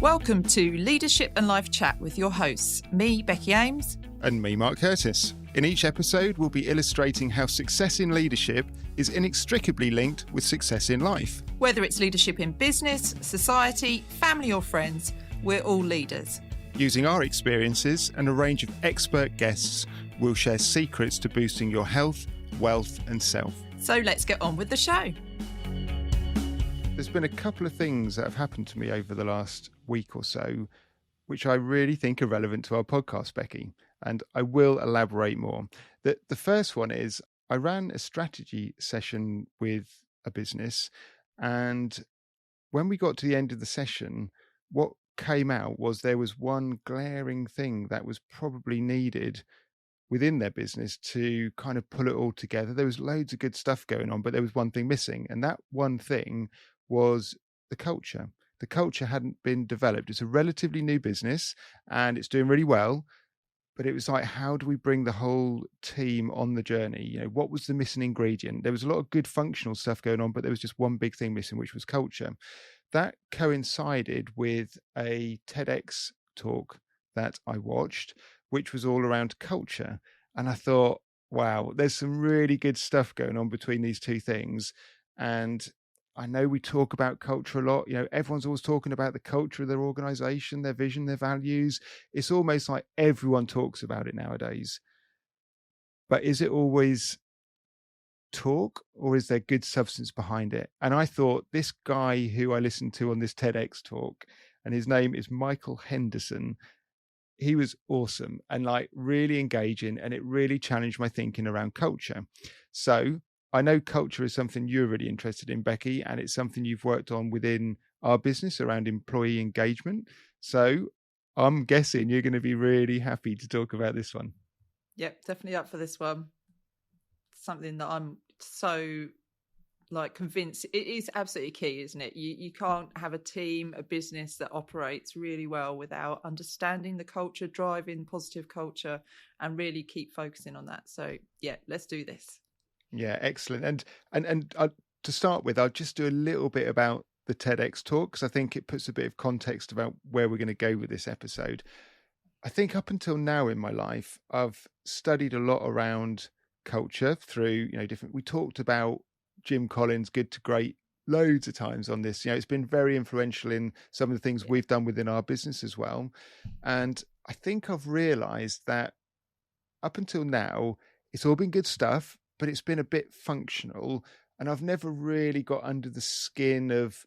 Welcome to Leadership and Life Chat with your hosts, me, Becky Ames. And me, Mark Curtis. In each episode, we'll be illustrating how success in leadership is inextricably linked with success in life. Whether it's leadership in business, society, family or friends, we're all leaders. Using our experiences and a range of expert guests, we'll share secrets to boosting your health, wealth and self. So let's get on with the show. There's been a couple of things that have happened to me over the last week or so, which I really think are relevant to our podcast, Becky, and I will elaborate more. The first one is I ran a strategy session with a business, and when we got to the end of the session, what came out was there was one glaring thing that was probably needed within their business to kind of pull it all together. There was loads of good stuff going on, but there was one thing missing, and that one thing was the culture. The culture hadn't been developed. It's a relatively new business and it's doing really well, but it was like, how do we bring the whole team on the journey? You know, what was the missing ingredient? There was a lot of good functional stuff going on, but there was just one big thing missing, which was culture. That coincided with a TedX talk that I watched, which was all around culture. And I thought, wow, there's some really good stuff going on between these two things. And I know we talk about culture a lot. You know, everyone's always talking about the culture of their organization, their vision, their values. It's almost like everyone talks about it nowadays. But is it always talk, or is there good substance behind it? And I thought this guy who I listened to on this TEDx talk, and his name is Michael Henderson, he was awesome and like really engaging, and it really challenged my thinking around culture. So I know culture is something you're really interested in, Becky, and it's something you've worked on within our business around employee engagement. So I'm guessing you're going to be really happy to talk about this one. Yep, definitely up for this one. Something that I'm so convinced it is absolutely key, isn't it? You can't have a team, a business that operates really well without understanding the culture, driving positive culture, and really keep focusing on that. So yeah, let's do this. Yeah, excellent. And to start with, I'll just do a little bit about the TEDx talk, because I think it puts a bit of context about where we're going to go with this episode. I think up until now in my life, I've studied a lot around culture through, we talked about Jim Collins' Good to Great loads of times on this. It's been very influential in some of the things we've done within our business as well. And I think I've realized that up until now, it's all been good stuff, but it's been a bit functional, and I've never really got under the skin of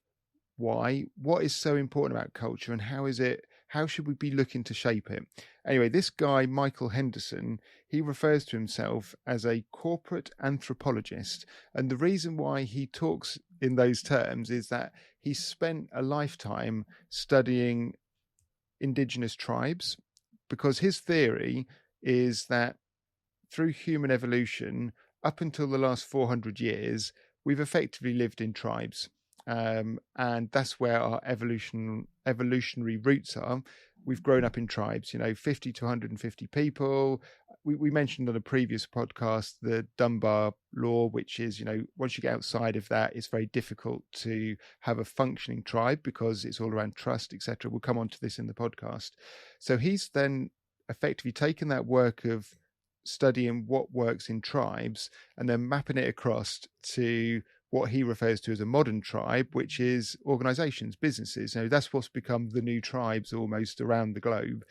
what is so important about culture, and how should we be looking to shape it? Anyway, this guy, Michael Henderson, he refers to himself as a corporate anthropologist. And the reason why he talks in those terms is that he spent a lifetime studying indigenous tribes, because his theory is that through human evolution, up until the last 400 years, we've effectively lived in tribes. And that's where our evolutionary roots are. We've grown up in tribes, 50 to 150 people. We mentioned on a previous podcast the Dunbar law, which is, once you get outside of that, it's very difficult to have a functioning tribe because it's all around trust, etc. We'll come on to this in the podcast. So he's then effectively taken that work of studying what works in tribes and then mapping it across to what he refers to as a modern tribe, which is organizations, businesses. That's what's become the new tribes almost around the globe.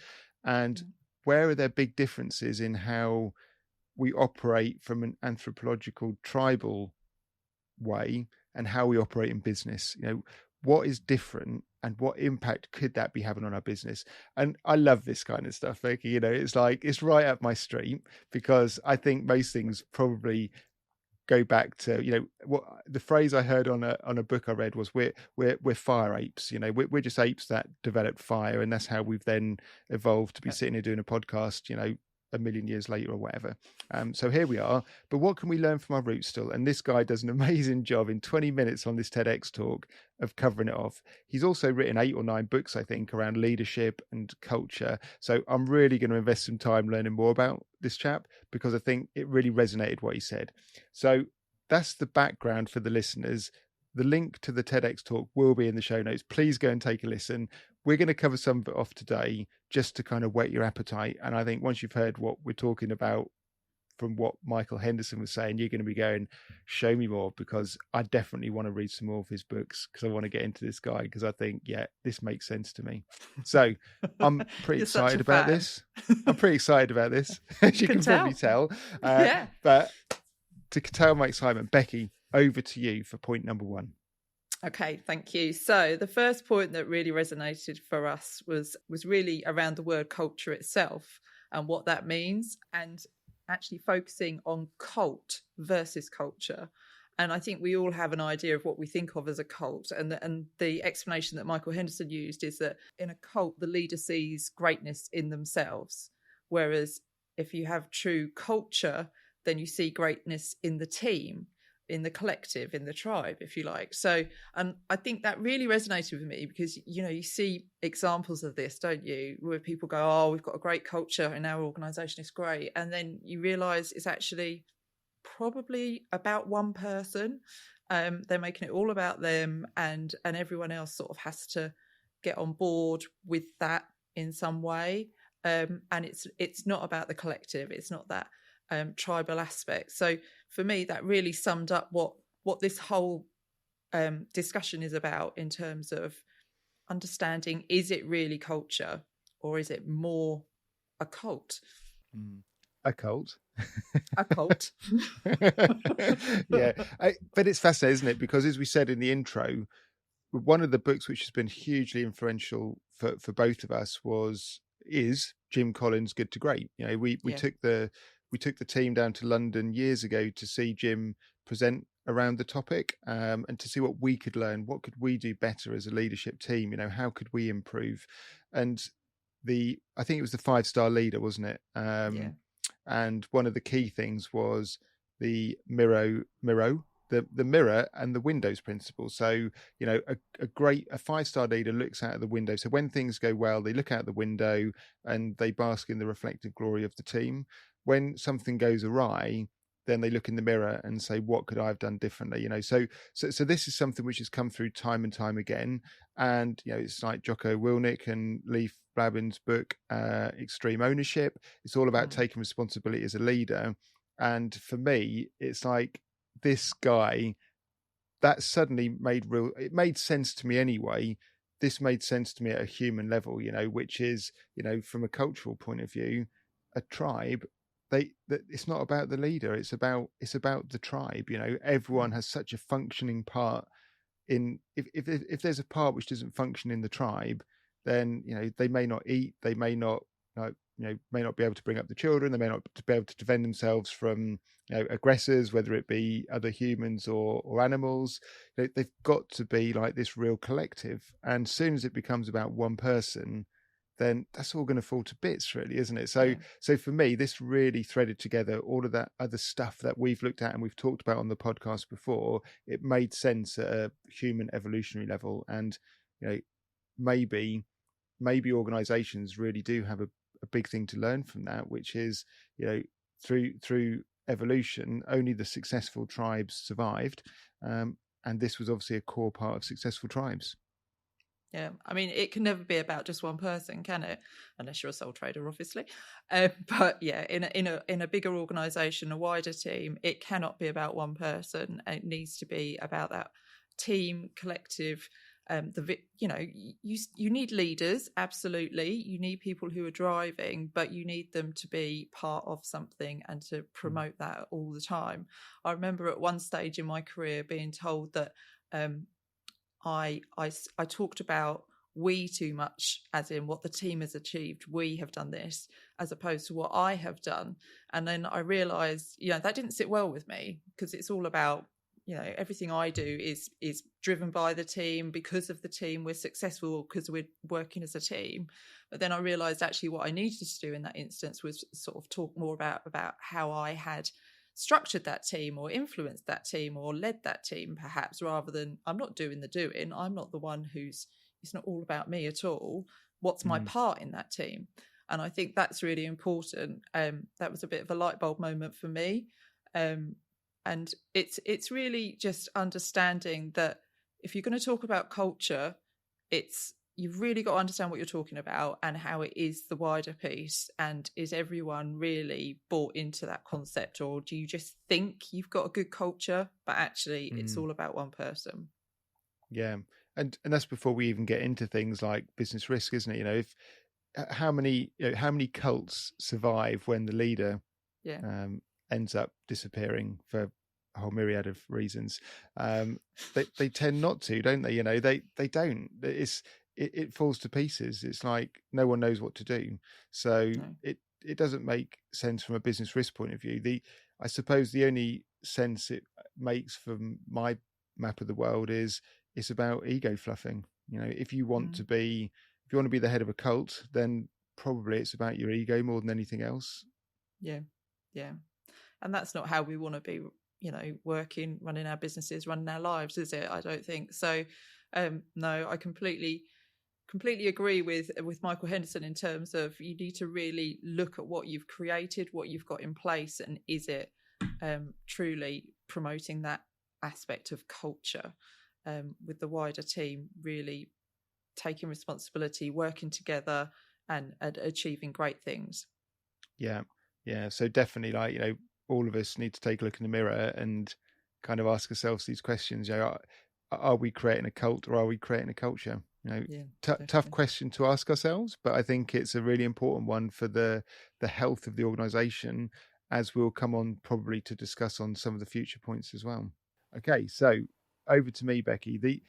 And where are there big differences in how we operate from an anthropological tribal way and how we operate in business? What is different and what impact could that be having on our business? And I love this kind of stuff, Becky. It's right up my street, because I think most things probably go back to, what the phrase I heard on a book I read was we're fire apes. We're just apes that developed fire, and that's how we've then evolved to be sitting here doing a podcast, a million years later or whatever. So here we are. But what can we learn from our roots still? And this guy does an amazing job in 20 minutes on this TEDx talk of covering it off. He's also written 8 or 9 books, I think, around leadership and culture. So I'm really going to invest some time learning more about this chap, because I think it really resonated what he said. So that's the background for the listeners. The link to the TEDx talk will be in the show notes. Please go and take a listen. We're going to cover some of it off today just to kind of whet your appetite. And I think once you've heard what we're talking about from what Michael Henderson was saying, you're going to be going, show me more, because I definitely want to read some more of his books, because I want to get into this guy, because I think, yeah, this makes sense to me. So I'm pretty excited about this. I'm pretty excited about this, as you can probably tell. Yeah. But to tell my excitement, Becky, over to you for point number 1. Okay, thank you. So the first point that really resonated for us was really around the word culture itself and what that means, and actually focusing on cult versus culture. And I think we all have an idea of what we think of as a cult. And the explanation that Michael Henderson used is that in a cult, the leader sees greatness in themselves. Whereas if you have true culture, then you see greatness in the team, in the collective, in the tribe, if you like. So, and I think that really resonated with me, because, you know, you see examples of this, don't you, where people go, oh, we've got a great culture in our organisation, it's great. And then you realise it's actually probably about one person. They're making it all about them, and everyone else sort of has to get on board with that in some way. And it's not about the collective. It's not that tribal aspect. So for me, that really summed up what this whole discussion is about, in terms of understanding, is it really culture, or is it more a cult? A cult. A cult. Yeah. But it's fascinating, isn't it? Because as we said in the intro, one of the books which has been hugely influential for both of us is Jim Collins' Good to Great. You know, we took the team down to London years ago to see Jim present around the topic, and to see what we could learn, what could we do better as a leadership team, you know, how could we improve. And I think it was the 5-star leader, wasn't it? Yeah. And one of the key things was the the mirror and the windows principle. So, you know, a 5-star leader looks out of the window. So when things go well, they look out the window and they bask in the reflected glory of the team. When something goes awry, then they look in the mirror and say, what could I have done differently? You know, so this is something which has come through time and time again. And, you know, it's like Jocko Willink and Leif Babin's book, Extreme Ownership. It's all about taking responsibility as a leader. And for me, it's like, this guy, that suddenly made sense to me anyway. This made sense to me at a human level, you know, which is, you know, from a cultural point of view, a tribe, it's not about the leader, it's about the tribe. You know, everyone has such a functioning part in, if there's a part which doesn't function in the tribe, then, you know, they may not eat, they may not may not be able to bring up the children, they may not be able to defend themselves from, you know, aggressors, whether it be other humans or animals. They've got to be like this real collective. And as soon as it becomes about one person, then that's all going to fall to bits, really, isn't it? So, So for me, this really threaded together all of that other stuff that we've looked at and we've talked about on the podcast before. It made sense at a human evolutionary level. And, you know, maybe organizations really do have a big thing to learn from that, which is, you know, through evolution, only the successful tribes survived. And this was obviously a core part of successful tribes. Yeah, I mean, it can never be about just one person, can it? Unless you're a sole trader, obviously. But yeah, in a bigger organisation, a wider team, it cannot be about one person. It needs to be about that team, collective. You know, you need leaders, absolutely. You need people who are driving, but you need them to be part of something and to promote that all the time. I remember at one stage in my career being told that I talked about we too much, as in what the team has achieved. We have done this, as opposed to what I have done. And then I realised, you know, that didn't sit well with me, because it's all about, you know, everything I do is driven by the team. Because of the team, we're successful because we're working as a team. But then I realised actually what I needed to do in that instance was sort of talk more about how I had structured that team or influenced that team or led that team, perhaps, rather than I'm not doing the doing. I'm not the one it's not all about me at all. What's my part in that team? And I think that's really important. That was a bit of a light bulb moment for me. And And it's really just understanding that if you're going to talk about culture, you've really got to understand what you're talking about and how it is the wider piece. And is everyone really bought into that concept, or do you just think you've got a good culture, but actually it's all about one person? Yeah. And that's before we even get into things like business risk, isn't it? You know, if how many cults survive when the leader Yeah. ends up disappearing for a whole myriad of reasons? They tend not to, don't they? You know, they don't. It falls to pieces. It's like no one knows what to do. So No. it doesn't make sense from a business risk point of view. I suppose the only sense it makes from my map of the world is it's about ego fluffing. You know, if you want to be the head of a cult, then probably it's about your ego more than anything else. Yeah. And that's not how we want to be, working, running our businesses, running our lives, is it? I don't think so. No, I completely agree with Michael Henderson in terms of you need to really look at what you've created, what you've got in place, and is it truly promoting that aspect of culture with the wider team really taking responsibility, working together, and achieving great things. Yeah. So definitely, like, all of us need to take a look in the mirror and kind of ask ourselves these questions. Are we creating a cult or are we creating a culture? Tough question to ask ourselves, but I think it's a really important one for the health of the organization, as we'll come on probably to discuss on some of the future points as well. Okay, so over to me, Becky. The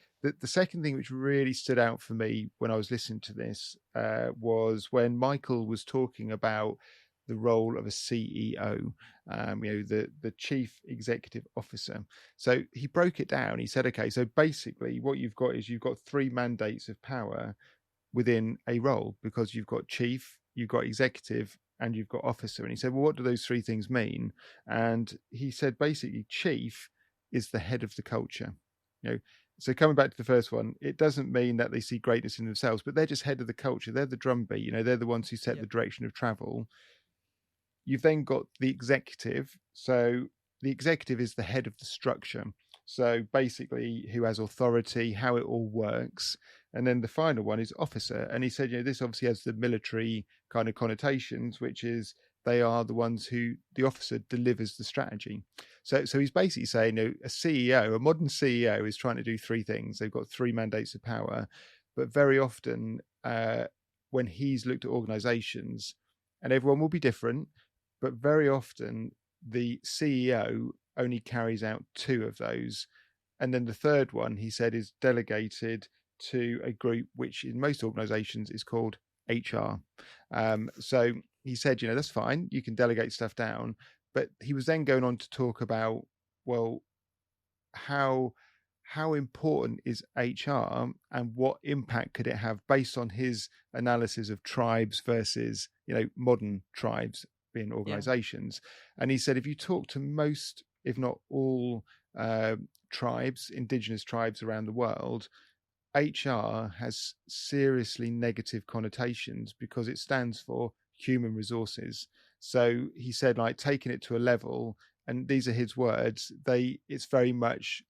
second thing which really stood out for me when I was listening to this was when Michael was talking about the role of a CEO, the chief executive officer. So he broke it down. He said, okay, so basically what you've got is you've got three mandates of power within a role, because you've got chief, you've got executive, and you've got officer. And he said, well, what do those three things mean? And he said, basically, chief is the head of the culture. So coming back to the first one, it doesn't mean that they see greatness in themselves, but they're just head of the culture. They're the drumbeat. They're the ones who set the direction of travel. You've then got the executive. So the executive is the head of the structure. So basically, who has authority, how it all works. And then the final one is officer. And he said, this obviously has the military kind of connotations, which is they are the ones who the officer delivers the strategy. So he's basically saying, a CEO, a modern CEO is trying to do three things. They've got three mandates of power. But very often, when he's looked at organizations, and everyone will be different, but very often the CEO only carries out two of those. And then the third one, he said, is delegated to a group which in most organizations is called HR. So he said, that's fine. You can delegate stuff down. But he was then going on to talk about, well, how important is HR and what impact could it have based on his analysis of tribes versus, modern tribes being organizations. And he said, if you talk to most, if not all, tribes, indigenous tribes around the world, HR has seriously negative connotations because it stands for human resources. So he said, like, taking it to a level, and these are his words, it's very much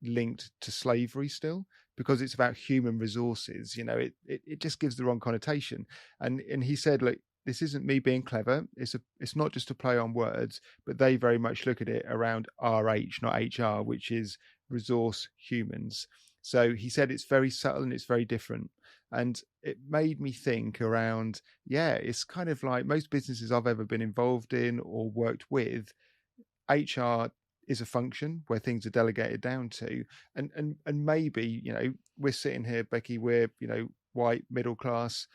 linked to slavery still, because it's about human resources. It just gives the wrong connotation. And he said, look, this isn't me being clever. It's not just a play on words, but they very much look at it around RH, not HR, which is resource humans. So he said it's very subtle and it's very different. And it made me think around, it's kind of like most businesses I've ever been involved in or worked with, HR is a function where things are delegated down to. And maybe, we're sitting here, Becky, we're, white, middle class.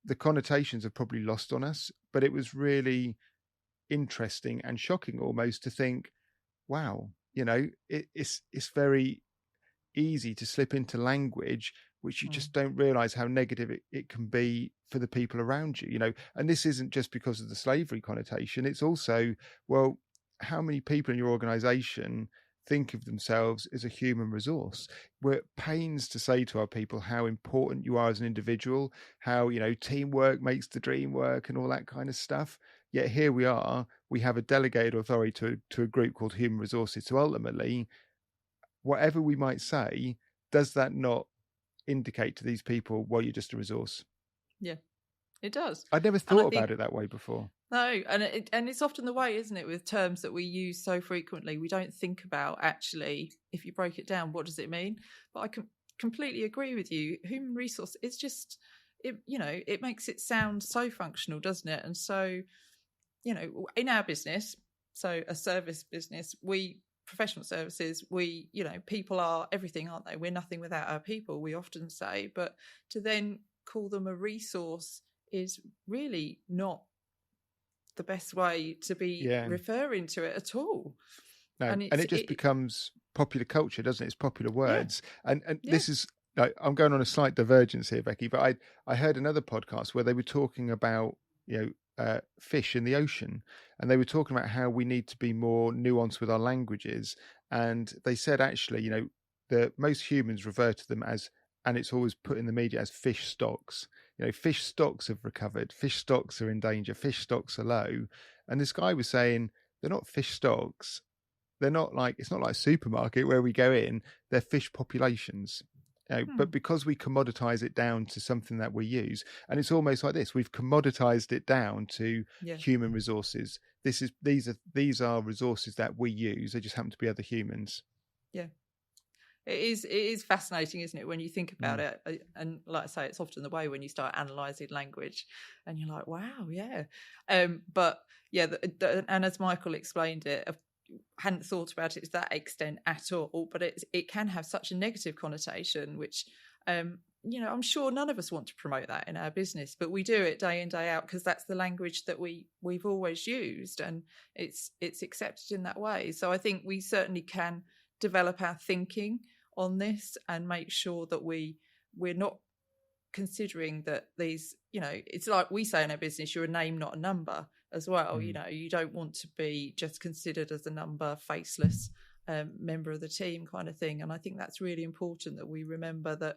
The connotations are probably lost on us, but it was really interesting and shocking almost to think, wow, it's very easy to slip into language which you just don't realize how negative it can be for the people around you. And this isn't just because of the slavery connotation. It's also, well, how many people in your organization think of themselves as a human resource? We're at pains to say to our people how important you are as an individual, how, teamwork makes the dream work and all that kind of stuff. Yet here we are, we have a delegated authority to a group called human resources. So ultimately, whatever we might say, does that not indicate to these people, well, you're just a resource? Yeah, it does. I'd never And I thought think, about it that way before. no, and it's often the way, isn't it, with terms that we use so frequently, we don't think about actually, if you break it down, what does it mean? But I can completely agree with you. Human resource is just, it makes it sound so functional, doesn't it? And so, in our business, so a service business, professional services, people are everything, aren't they? We're nothing without our people, we often say, but to then call them a resource is really not the best way to be referring to it at all. No, and it just becomes popular culture, doesn't it? It's popular words. And this is, I'm going on a slight divergence here, Becky, but I heard another podcast where they were talking about, fish in the ocean, and they were talking about how we need to be more nuanced with our languages. And they said, actually, the most humans refer to them as, and it's always put in the media as, fish stocks. Fish stocks have recovered, fish stocks are in danger, fish stocks are low. And this guy was saying, they're not fish stocks. They're not like, it's not like a supermarket where we go in, they're fish populations. But because we commoditize it down to something that we use, and it's almost like this, we've commoditized it down to human resources. These are resources that we use. They just happen to be other humans. Yeah. It is fascinating, isn't it, when you think about it? And like I say, it's often the way when you start analysing language and you're like, wow, yeah. But yeah, and as Michael explained it, I hadn't thought about it to that extent at all, but it can have such a negative connotation, which, I'm sure none of us want to promote that in our business, but we do it day in, day out, because that's the language that we've always used, and it's accepted in that way. So I think we certainly can develop our thinking on this and make sure that we're not considering that these, it's like we say in our business, you're a name, not a number as well. You don't want to be just considered as a number, faceless member of the team kind of thing. And I think that's really important, that we remember that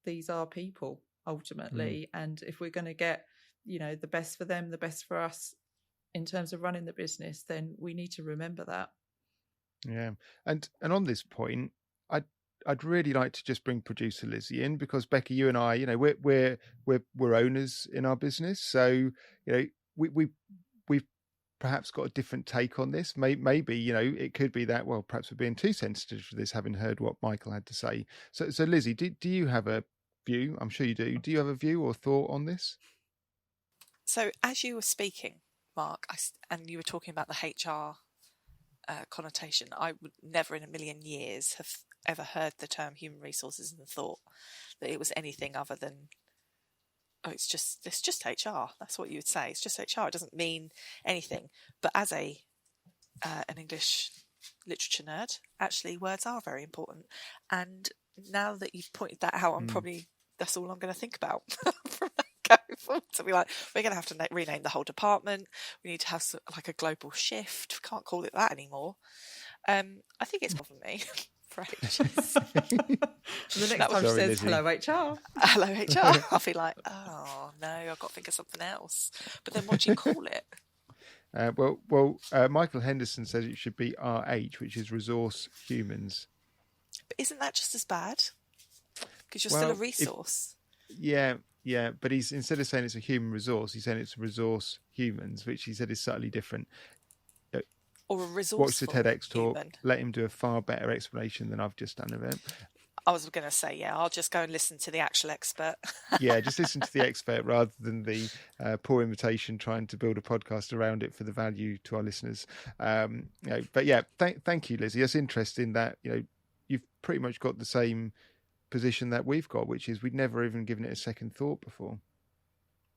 these are people ultimately. And if we're going to get, the best for them, the best for us in terms of running the business, then we need to remember that. Yeah. And on this point, I'd really like to just bring producer Lizzie in, because Becky, you and I, we're owners in our business. So, we've perhaps got a different take on this. Maybe, it could be that, well, perhaps we're being too sensitive to this, having heard what Michael had to say. So Lizzie, do you have a view? I'm sure you do. Do you have a view or thought on this? So as you were speaking, Mark, and you were talking about the HR connotation, I would never in a million years have ever heard the term human resources and thought that it was anything other than, it's just HR. That's what you would say. It's just HR. It doesn't mean anything. But as an English literature nerd, actually words are very important. And now that you've pointed that out, that's all I'm going to think about from going forward. To be like, we're going to have to rename the whole department. We need to have like a global shift. We can't call it that anymore. I think it's for me. For ages. The next time she says, Lizzie. Hello HR. Hello HR. I'll be like, oh no, I've got to think of something else. But then what do you call it? Michael Henderson says it should be RH, which is resource humans. But isn't that just as bad? Because you're still a resource. Yeah, but he's, instead of saying it's a human resource, he's saying it's resource humans, which he said is slightly different. Or a resourceful watch the TEDx talk. Human. Let him do a far better explanation than I've just done of it. I was going to say, I'll just go and listen to the actual expert. Just listen to the expert rather than the poor imitation trying to build a podcast around it for the value to our listeners. But yeah, thank you, Lizzie. That's interesting that you've pretty much got the same position that we've got, which is we'd never even given it a second thought before.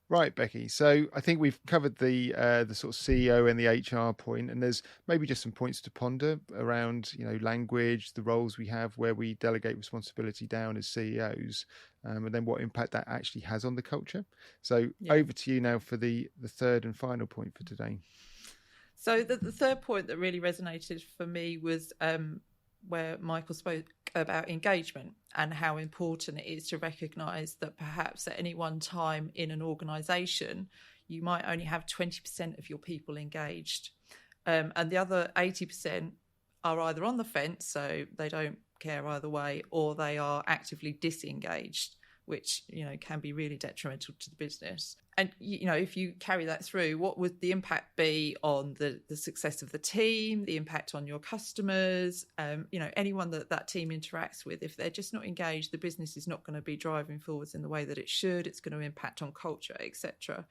Right, Becky. So I think we've covered the sort of CEO and the HR point, and there's maybe just some points to ponder around, language, the roles we have where we delegate responsibility down as CEOs, and then what impact that actually has on the culture. So over to you now for the third and final point for today. So the third point that really resonated for me was where Michael spoke about engagement and how important it is to recognise that perhaps at any one time in an organisation, you might only have 20% of your people engaged. And the other 80% are either on the fence, so they don't care either way, or they are actively disengaged, which, can be really detrimental to the business. And, if you carry that through, what would the impact be on the success of the team, the impact on your customers, anyone that team interacts with? If they're just not engaged, the business is not going to be driving forwards in the way that it should. It's going to impact on culture, etc.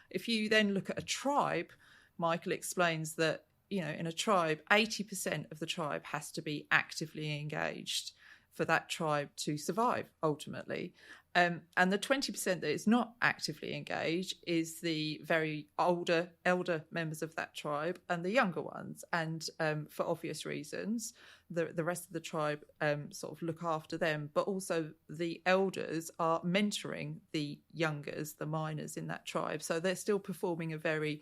If you then look at a tribe, Michael explains that, in a tribe, 80% of the tribe has to be actively engaged for that tribe to survive, ultimately. And the 20% that is not actively engaged is the very elder members of that tribe and the younger ones. And for obvious reasons, the rest of the tribe sort of look after them. But also the elders are mentoring the youngers, the minors in that tribe. So they're still performing a very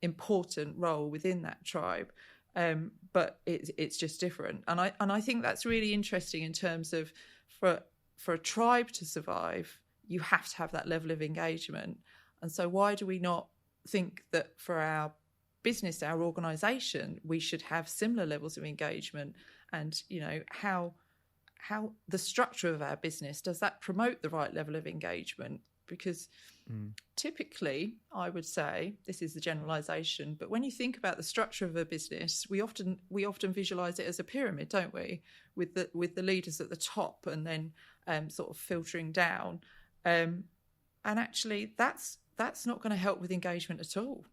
important role within that tribe. But it's just different. And I think that's really interesting in terms of for a tribe to survive, you have to have that level of engagement. And so why do we not think that for our business, our organisation, we should have similar levels of engagement? And, how the structure of our business, does that promote the right level of engagement? Because typically, I would say, this is the generalisation, but when you think about the structure of a business, we often visualise it as a pyramid, don't we? With the leaders at the top and then sort of filtering down. And actually, that's not going to help with engagement at all.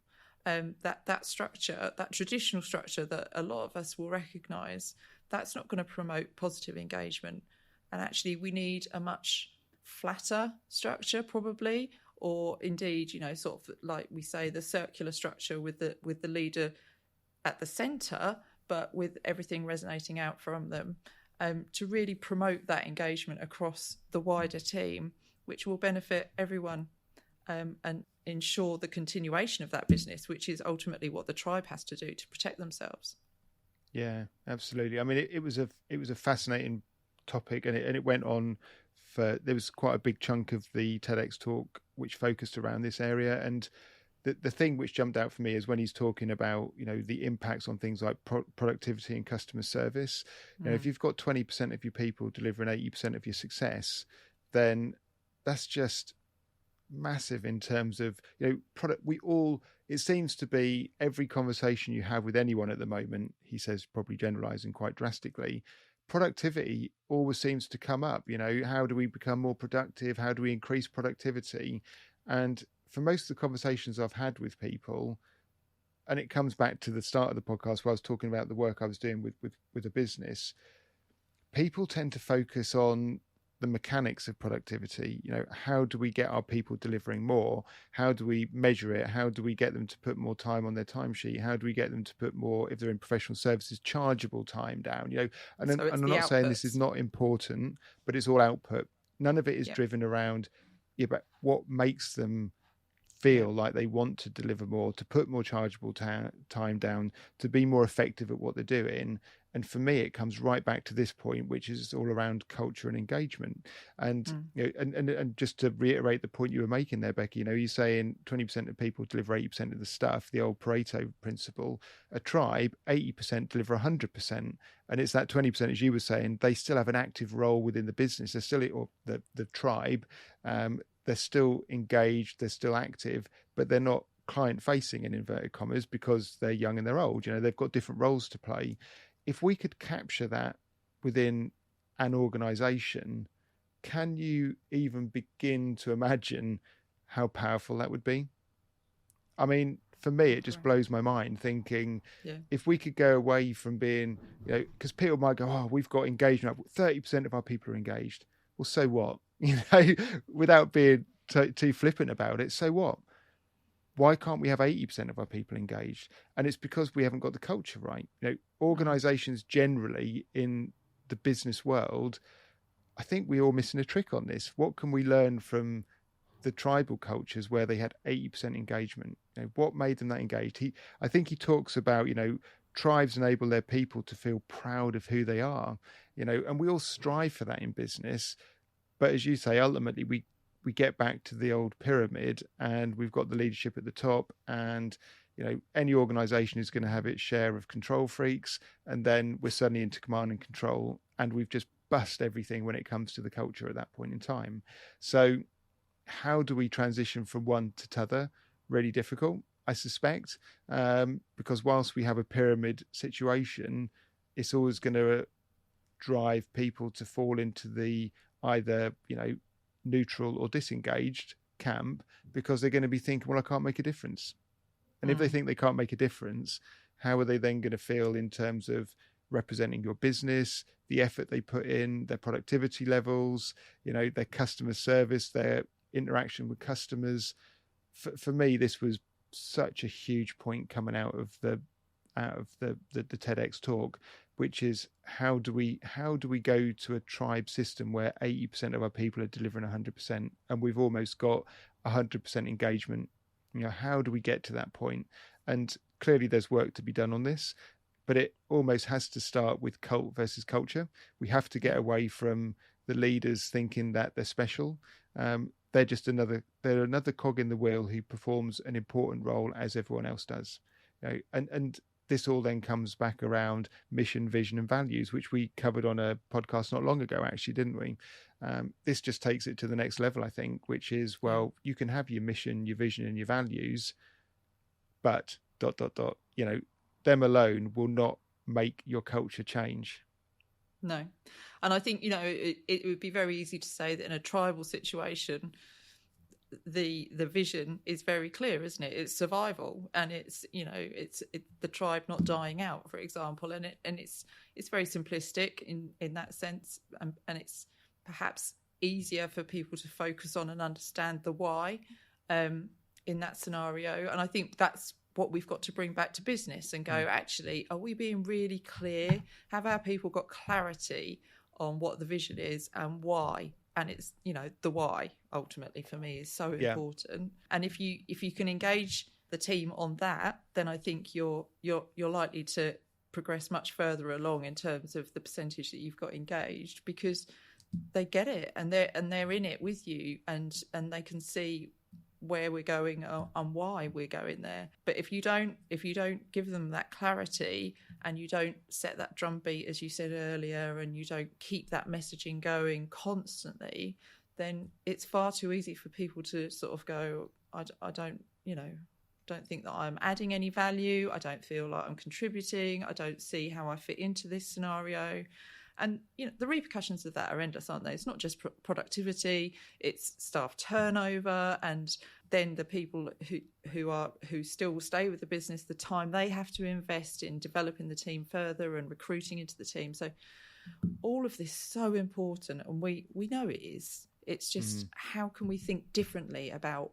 That structure, that traditional structure that a lot of us will recognise, that's not going to promote positive engagement. And actually, we need a much flatter structure, probably, or indeed, sort of like we say, the circular structure with the leader at the centre, but with everything resonating out from them, to really promote that engagement across the wider team, which will benefit everyone and ensure the continuation of that business, which is ultimately what the tribe has to do to protect themselves. Yeah, absolutely. I mean, it was a fascinating topic, and it went on. There was quite a big chunk of the TEDx talk which focused around this area, and the thing which jumped out for me is when he's talking about the impacts on things like productivity and customer service. If you've got 20% of your people delivering 80% of your success, then that's just massive in terms of product. It seems to be every conversation you have with anyone at the moment, he says, probably generalizing quite drastically, productivity always seems to come up. How do we become more productive? How do we increase productivity? And for most of the conversations I've had with people, and it comes back to the start of the podcast where I was talking about the work I was doing with a business, people tend to focus on the mechanics of productivity. How do we get our people delivering more? How do we measure it? How do we get them to put more time on their timesheet? How do we get them to put more, if they're in professional services, chargeable time down? And So I'm not saying this is not important, but it's all output. None of it is driven around but what makes them feel like they want to deliver more, to put more chargeable time down, to be more effective at what they're doing. And for me, it comes right back to this point, which is all around culture and engagement. And and just to reiterate the point you were making there, Becky, you're saying 20% of people deliver 80% of the stuff, the old Pareto principle. A tribe, 80% deliver 100%. And it's that 20%, as you were saying, they still have an active role within the business. They're still, or the tribe, they're still engaged, they're still active, but they're not client facing in inverted commas because they're young and they're old. They've got different roles to play. If we could capture that within an organization, can you even begin to imagine how powerful that would be? I mean, for me, it just blows my mind thinking if we could go away from being, because people might go, oh, we've got engagement, 30% of our people are engaged. Well, so what? Without being too flippant about it, so what? Why can't we have 80% of our people engaged? And it's because we haven't got the culture right. Organizations generally in the business world, I think we're all missing a trick on this. What can we learn from the tribal cultures where they had 80% engagement? What made them that engaged? I think he talks about, tribes enable their people to feel proud of who they are, and we all strive for that in business. But as you say, ultimately we get back to the old pyramid, and we've got the leadership at the top, and any organization is going to have its share of control freaks, and then we're suddenly into command and control, and we've just bust everything when it comes to the culture at that point in time. So how do we transition from one to t'other? Really difficult, I suspect, because whilst we have a pyramid situation, it's always going to drive people to fall into the either neutral or disengaged camp, because they're going to be thinking, well, I can't make a difference. And if they think they can't make a difference, how are they then going to feel in terms of representing your business, the effort they put in, their productivity levels, their customer service, their interaction with customers? For me, this was such a huge point coming out of the TEDx talk, which is how do we go to a tribe system where 80% of our people are delivering 100%, and we've almost got 100% engagement? How do we get to that point? And clearly there's work to be done on this, but it almost has to start with cult versus culture. We have to get away from the leaders thinking that they're special. They're just another cog in the wheel who performs an important role as everyone else does. And this all then comes back around mission, vision, and values, which we covered on a podcast not long ago, actually, didn't we? This just takes it to the next level, I think, which is, well, you can have your mission, your vision, and your values, but ... them alone will not make your culture change. No. And I think, it would be very easy to say that in a tribal situation, the vision is very clear, isn't it? It's survival, and it's the tribe not dying out, for example, and it's very simplistic in that sense, and it's perhaps easier for people to focus on and understand the why in that scenario. And I think that's what we've got to bring back to business and go, actually, are we being really clear? Have our people got clarity on what the vision is and why? And it's, the why ultimately for me is so important. And if you can engage the team on that, then I think you're likely to progress much further along in terms of the percentage that you've got engaged, because they get it and they're in it with you, and they can see where we're going and why we're going there. But if you don't give them that clarity, and you don't set that drumbeat, as you said earlier, and you don't keep that messaging going constantly, then it's far too easy for people to sort of go, I don't think that I'm adding any value. I don't feel like I'm contributing. I don't see how I fit into this scenario. And the repercussions of that are endless, aren't they? It's not just productivity; it's staff turnover, and then the people who still stay with the business, the time they have to invest in developing the team further and recruiting into the team. So all of this is so important, and we know it is. It's just how can we think differently about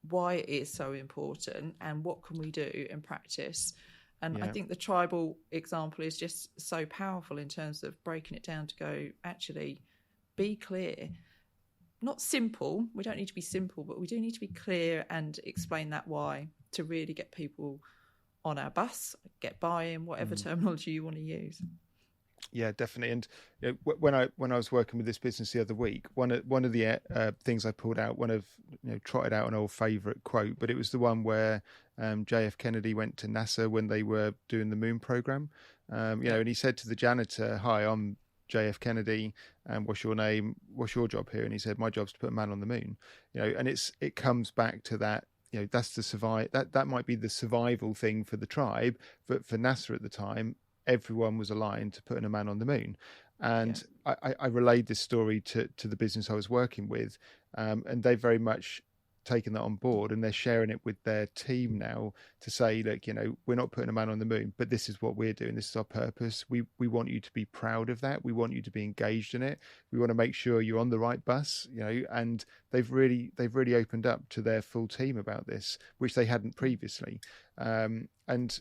why it is so important, and what can we do in practice? And I think the tribal example is just so powerful in terms of breaking it down to go, actually, be clear. Not simple. We don't need to be simple, but we do need to be clear and explain that why to really get people on our bus, get buy-in, whatever terminology you want to use. Yeah, definitely. And when I was working with this business the other week, one of the things I pulled out, trotted out an old favourite quote, but it was the one where JF Kennedy went to NASA when they were doing the moon program. And he said to the janitor, "Hi, I'm JF Kennedy, and what's your name? What's your job here?" And he said, "My job's to put a man on the moon." And it comes back to that. That's the that might be the survival thing for the tribe, but for NASA at the time, everyone was aligned to putting a man on the moon. And I relayed this story to the business I was working with, and they very much taken that on board, and they're sharing it with their team now to say, look, we're not putting a man on the moon, but this is what we're doing. This is our purpose. We want you to be proud of that. We want you to be engaged in it. We want to make sure you're on the right bus, and they've really opened up to their full team about this, which they hadn't previously. And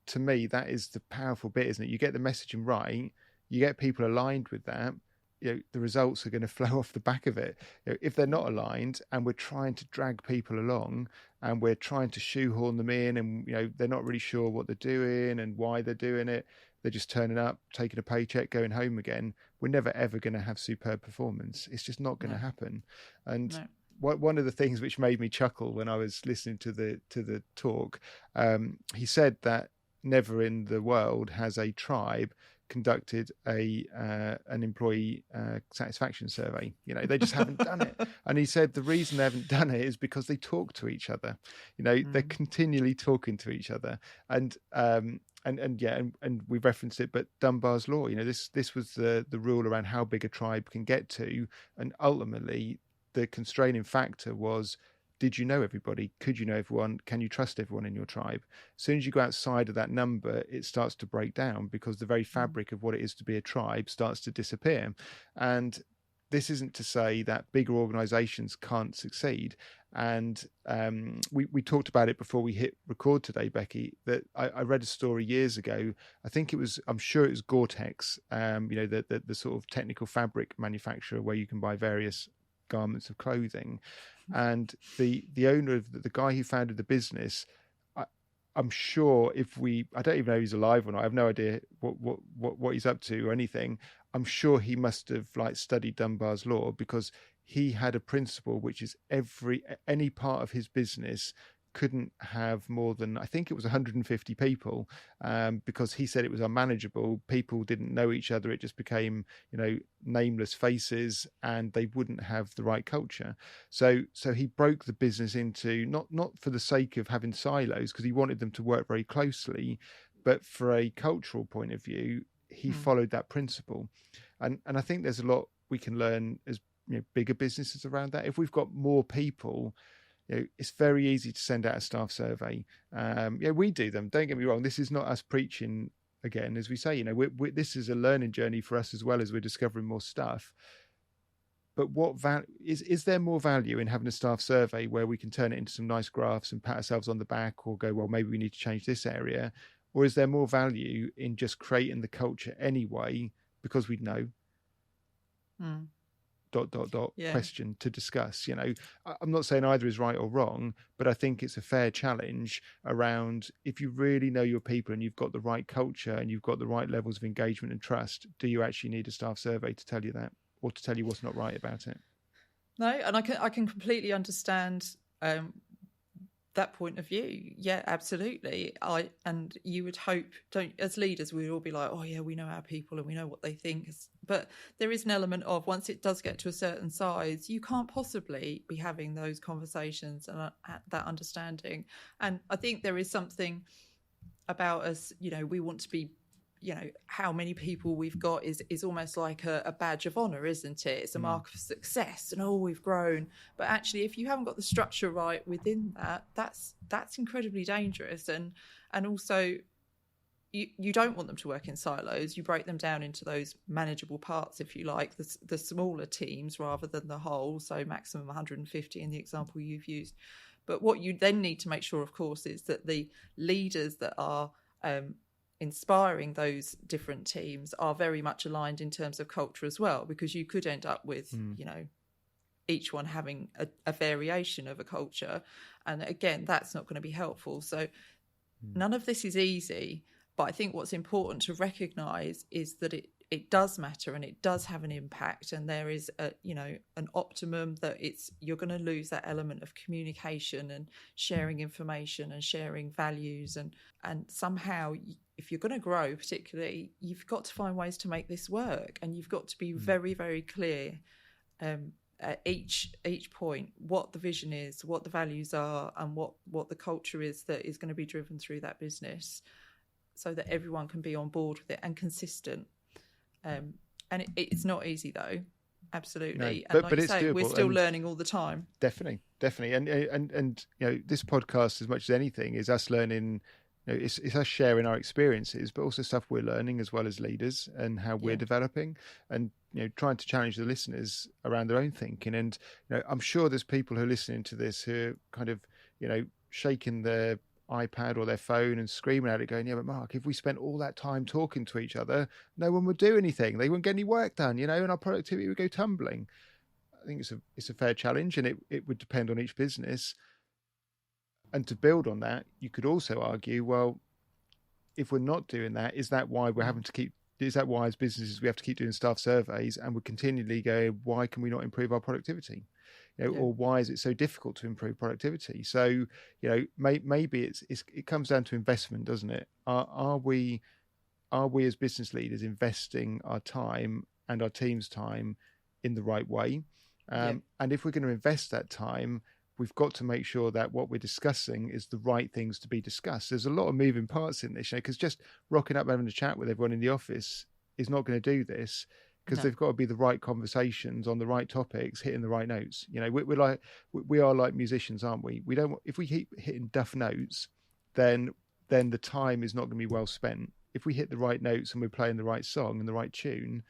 to me, that is the powerful bit, isn't it? You get the messaging right, you get people aligned with that, the results are going to flow off the back of it. If they're not aligned and we're trying to drag people along and we're trying to shoehorn them in, and they're not really sure what they're doing and why they're doing it, they're just turning up, taking a paycheck, going home again, we're never ever going to have superb performance. It's just not going to happen. And one of the things which made me chuckle when I was listening to the talk, he said that never in the world has a tribe conducted an employee satisfaction survey. They just haven't done it. And he said the reason they haven't done it is because they talk to each other. They're continually talking to each other. And we referenced it, but Dunbar's law, this was the rule around how big a tribe can get to. And ultimately the constraining factor was, did you know everybody? Could you know everyone? Can you trust everyone in your tribe? As soon as you go outside of that number, it starts to break down, because the very fabric of what it is to be a tribe starts to disappear. And this isn't to say that bigger organizations can't succeed. And we talked about it before we hit record today, Becky, that I read a story years ago. I'm sure it was Gore-Tex, the sort of technical fabric manufacturer where you can buy various garments of clothing. And the owner of the guy who founded the business, I'm sure I don't even know if he's alive or not. I have no idea what he's up to or anything. I'm sure he must have studied Dunbar's law, because he had a principle which is any part of his business couldn't have more than, I think it was 150 people, because he said it was unmanageable. People didn't know each other. It just became, nameless faces, and they wouldn't have the right culture. So he broke the business into, not for the sake of having silos, because he wanted them to work very closely, but for a cultural point of view, he followed that principle. And I think there's a lot we can learn as bigger businesses around that. If we've got more people, it's very easy to send out a staff survey. We do them. Don't get me wrong. This is not us preaching again, as we say. This is a learning journey for us as well, as we're discovering more stuff. But what is there more value in having a staff survey where we can turn it into some nice graphs and pat ourselves on the back, or go, well, maybe we need to change this area, or is there more value in just creating the culture anyway, because we know? Question to discuss. I'm not saying either is right or wrong, but I think it's a fair challenge around, if you really know your people and you've got the right culture and you've got the right levels of engagement and trust, do you actually need a staff survey to tell you that, or to tell you what's not right about it? No, and I can completely understand that point of view. Yeah, absolutely. And you would hope, as leaders, we'd all be like, oh yeah, we know our people and we know what they think. But there is an element of, once it does get to a certain size, you can't possibly be having those conversations and that understanding. And I think there is something about us, we want to be, how many people we've got is almost like a badge of honor, isn't it? It's a mark of success, and we've grown. But actually, if you haven't got the structure right within that, that's incredibly dangerous. And also, you don't want them to work in silos. You break them down into those manageable parts, if you like, the smaller teams rather than the whole. So maximum 150 in the example you've used. But what you then need to make sure, of course, is that the leaders that are inspiring those different teams are very much aligned in terms of culture as well, because you could end up with each one having a variation of a culture, and again, that's not going to be helpful. So none of this is easy, but I think what's important to recognize is that it does matter, and it does have an impact, and there is an optimum that you're going to lose that element of communication and sharing information and sharing values, and somehow, if you're going to grow particularly, you've got to find ways to make this work, and you've got to be very, very clear at each point what the vision is, what the values are, and what the culture is that is going to be driven through that business, so that everyone can be on board with it and consistent. And it's not easy though, absolutely. No, and like but you it's say, doable, we're still learning all the time. Definitely. And this podcast, as much as anything, is us learning. It's us sharing our experiences, but also stuff we're learning as well as leaders, and how we're developing, and trying to challenge the listeners around their own thinking. And I'm sure there's people who are listening to this who are kind of shaking their iPad or their phone and screaming at it, going, yeah, but Mark, if we spent all that time talking to each other, no one would do anything. They wouldn't get any work done, and our productivity would go tumbling. I think it's a fair challenge, and it would depend on each business. And to build on that, you could also argue, well, if we're not doing that, is that why we're having to keep? Is that why, as businesses, we have to keep doing staff surveys, and we're continually going, why can we not improve our productivity? Or why is it so difficult to improve productivity? So, maybe it comes down to investment, doesn't it? Are we as business leaders investing our time and our team's time in the right way? And if we're going to invest that time, we've got to make sure that what we're discussing is the right things to be discussed. There's a lot of moving parts in this, because just rocking up and having a chat with everyone in the office is not going to do this, because they've got to be the right conversations on the right topics, hitting the right notes. We are like musicians, aren't we? We don't. If we keep hitting duff notes, then the time is not going to be well spent. If we hit the right notes and we're playing the right song and the right tune,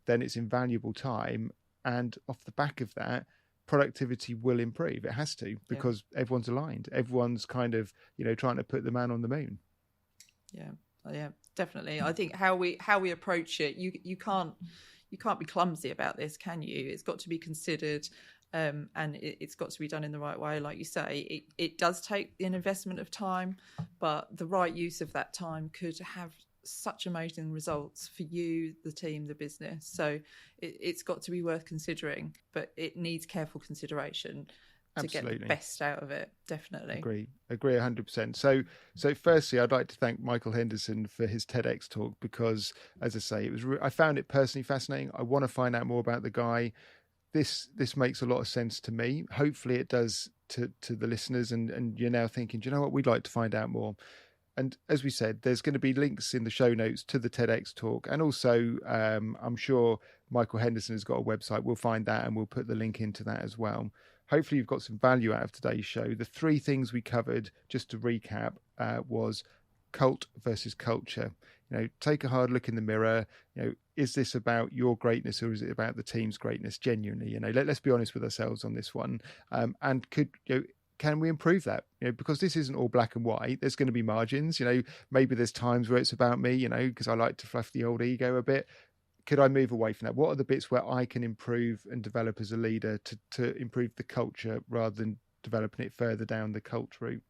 then it's invaluable time. And off the back of that, productivity will improve. It has to, because everyone's aligned. Everyone's kind of, trying to put the man on the moon. Yeah, definitely. I think how we approach it, you can't be clumsy about this, can you? It's got to be considered, and it's got to be done in the right way. Like you say, it does take an investment of time, but the right use of that time could have such amazing results for you, the team, the business. So it's got to be worth considering, but it needs careful consideration to get the best out of it. Definitely agree 100%. So firstly, I'd like to thank Michael Henderson for his TEDx talk, because, as I say, I found it personally fascinating. I want to find out more about the guy. This makes a lot of sense to me. Hopefully it does to the listeners, and you're now thinking, do you know what, we'd like to find out more. And as we said, there's going to be links in the show notes to the TEDx talk. And also, I'm sure Michael Henderson has got a website. We'll find that and we'll put the link into that as well. Hopefully you've got some value out of today's show. The 3 things we covered, just to recap, was cult versus culture. Take a hard look in the mirror. Is this about your greatness, or is it about the team's greatness? Genuinely, let's be honest with ourselves on this one. And can we improve that? Because this isn't all black and white. There's going to be margins. Maybe there's times where it's about me, because I like to fluff the old ego a bit. Could I move away from that? What are the bits where I can improve and develop as a leader to improve the culture, rather than developing it further down the cult route?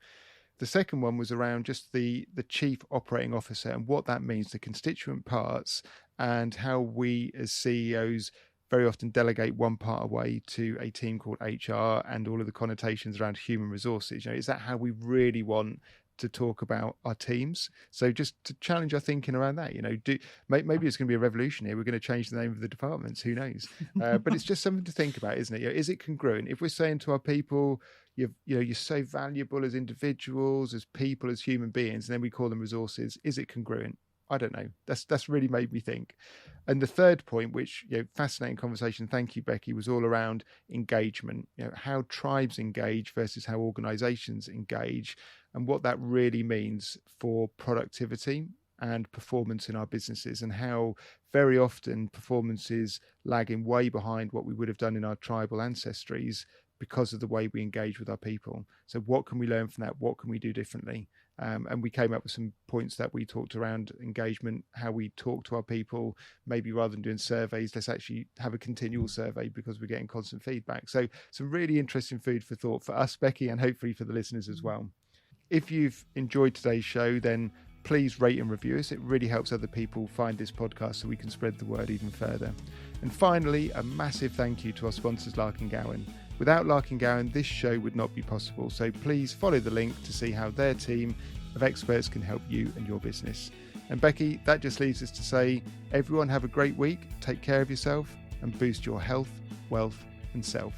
The second one was around just the chief operating officer and what that means, the constituent parts, and how we as CEOs very often delegate one part away to a team called HR, and all of the connotations around human resources. Is that how we really want to talk about our teams? So just to challenge our thinking around that, maybe it's going to be a revolution here. We're going to change the name of the departments. Who knows? But it's just something to think about, isn't it? Is it congruent? If we're saying to our people, you're so valuable as individuals, as people, as human beings, and then we call them resources, is it congruent? I don't know. That's really made me think. And the third point, which, fascinating conversation, thank you, Becky, was all around engagement. How tribes engage versus how organizations engage, and what that really means for productivity and performance in our businesses, and how very often performance is lagging way behind what we would have done in our tribal ancestries because of the way we engage with our people. So what can we learn from that? What can we do differently? And we came up with some points that we talked around engagement, how we talk to our people. Maybe rather than doing surveys, let's actually have a continual survey, because we're getting constant feedback. So some really interesting food for thought for us, Becky, and hopefully for the listeners as well. If you've enjoyed today's show, then please rate and review us. It really helps other people find this podcast so we can spread the word even further. And finally, a massive thank you to our sponsors, Larkin Gowan. Without Larkin Gowan, this show would not be possible. So please follow the link to see how their team of experts can help you and your business. And Becky, that just leaves us to say, everyone have a great week, take care of yourself, and boost your health, wealth, and self.